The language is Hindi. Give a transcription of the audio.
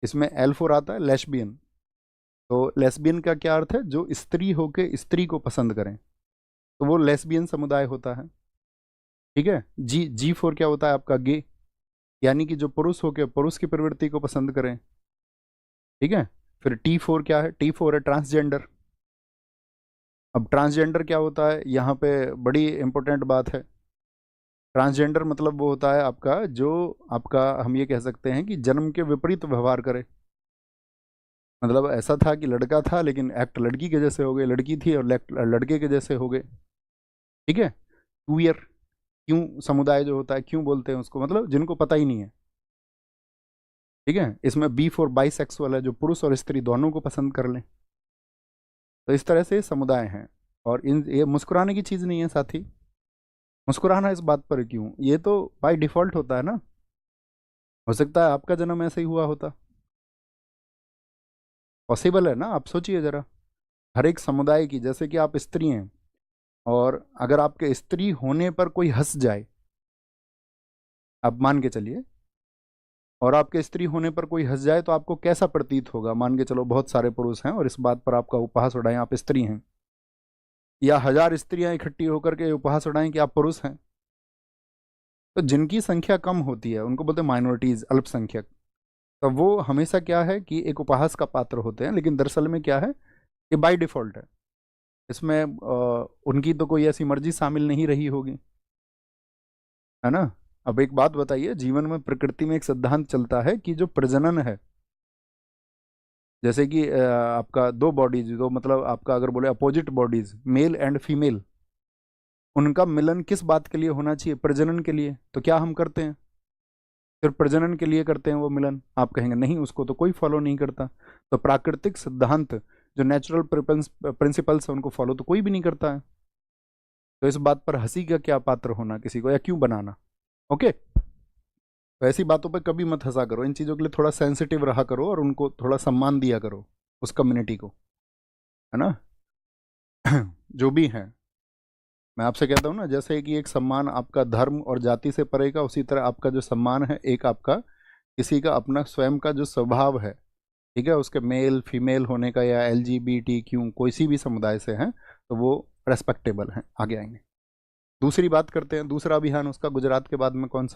इसमें L4 आता है लेस्बियन। तो लेस्बियन का क्या अर्थ है? जो स्त्री होके स्त्री को पसंद करें, तो वो लेस्बियन समुदाय होता है। ठीक है। G4 क्या होता है आपका? गे, यानी कि जो पुरुष होके पुरुष की प्रवृत्ति को पसंद करें। ठीक है। फिर T4 क्या है? T4 है ट्रांसजेंडर। अब ट्रांसजेंडर क्या होता है? यहाँ पे बड़ी इंपॉर्टेंट बात है। ट्रांसजेंडर मतलब वो होता है आपका, जो आपका हम ये कह सकते हैं कि जन्म के विपरीत व्यवहार करे। मतलब ऐसा था कि लड़का था लेकिन एक्ट लड़की के जैसे हो गए, लड़की थी और एक्ट लड़के के जैसे हो गए। ठीक है। क्यूयर, क्यों समुदाय जो होता है, क्यों बोलते हैं उसको? मतलब जिनको पता ही नहीं है। ठीक है। इसमें B4 बाइसेक्सुअल है, जो पुरुष और स्त्री दोनों को पसंद कर लें। तो इस तरह से समुदाय हैं। और इन ये मुस्कुराने की चीज़ नहीं है साथी। मुस्कुराना इस बात पर क्यों? ये तो बाय डिफॉल्ट होता है ना। हो सकता है आपका जन्म ऐसे ही हुआ होता। पॉसिबल है ना। आप सोचिए जरा, हर एक समुदाय की, जैसे कि आप स्त्री हैं, और अगर आपके स्त्री होने पर कोई हंस जाए, आप मान के चलिए, और आपके स्त्री होने पर कोई हंस जाए, तो आपको कैसा प्रतीत होगा? मान के चलो बहुत सारे पुरुष हैं और इस बात पर आपका उपहास उड़ाएं आप स्त्री हैं, या 1000 स्त्रियां इकट्ठी होकर के उपहास उड़ाएं कि आप पुरुष हैं। तो जिनकी संख्या कम होती है उनको बोलते हैं माइनॉरिटीज, अल्पसंख्यक। तो वो हमेशा क्या है कि एक उपहास का पात्र होते हैं, लेकिन दरअसल में क्या है, ये बाय डिफॉल्ट है। इसमें उनकी तो कोई ऐसी मर्जी शामिल नहीं रही होगी, है ना। अब एक बात बताइए, जीवन में प्रकृति में एक सिद्धांत चलता है कि जो प्रजनन है, जैसे कि आपका दो बॉडीज, दो मतलब आपका अगर बोले opposite bodies, male and female, उनका मिलन किस बात के लिए होना चाहिए? प्रजनन के लिए। तो क्या हम करते हैं? सिर्फ प्रजनन के लिए करते हैं वो मिलन? आप कहेंगे नहीं, उसको तो कोई फॉलो नहीं करता। तो प्राकृतिक सिद्धांत, जो नेचुरल प्रिंसिपल्स है, उनको फॉलो तो कोई भी नहीं करता है। तो इस बात पर हंसी का क्या पात्र होना किसी को, या क्यों बनाना? ओके। तो ऐसी बातों पे कभी मत हंसा करो, इन चीज़ों के लिए थोड़ा सेंसिटिव रहा करो और उनको थोड़ा सम्मान दिया करो, उस कम्युनिटी को, है ना। जो भी है, मैं आपसे कहता हूँ ना, जैसे कि एक सम्मान आपका धर्म और जाति से परे का, उसी तरह आपका जो सम्मान है एक आपका किसी का अपना स्वयं का जो स्वभाव है, ठीक है, उसके मेल फीमेल होने का, या LGBTQ कोई सी भी समुदाय से हैं, तो वो रेस्पेक्टेबल हैं। आगे आएंगे, दूसरी बात करते हैं। दूसरा अभियान उसका गुजरात के बाद में कौन सा?